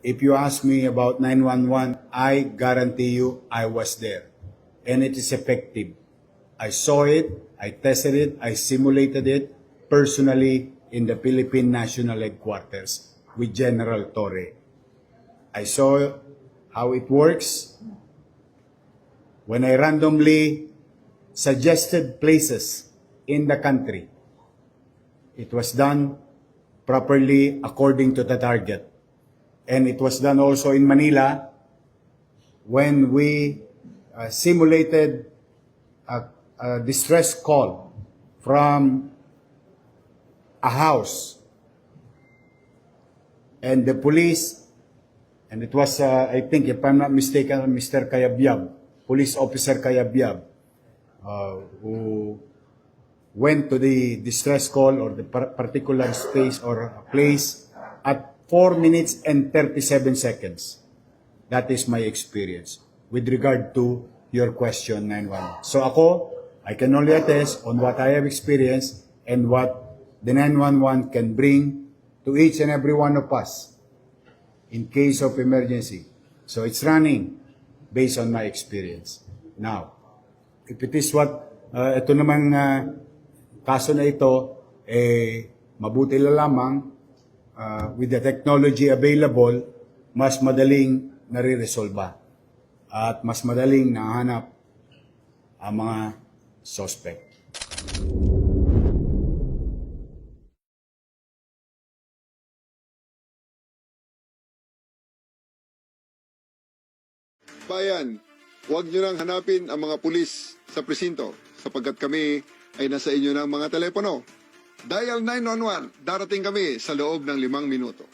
If you ask me about 911, I guarantee you I was there. And it is effective. I saw it, I tested it, I simulated it personally in the Philippine National Headquarters with General Torre. I saw how it works when I randomly suggested places in the country. It was done properly according to the target. And it was done also in Manila when we simulated a distress call from a house. And the police, and it was, I think, if I'm not mistaken, Mr. Kayabyab, Police Officer Kayabyab, who went to the distress call or the particular space or place at 4 minutes and 37 seconds. That is my experience with regard to your question, 911. So ako, I can only attest on what I have experienced and what the 911 can bring to each and every one of us in case of emergency. So it's running based on my experience. Now, if it is what, ito namang kaso na ito, mabuti lamang with the technology available, mas madaling nare-resolba at mas madaling nahanap ang mga suspect. Bayan, huwag nyo nang hanapin ang mga pulis sa presinto sapagkat kami ay nasa inyo ng mga telepono. Dial 911, darating kami sa loob ng 5 minuto.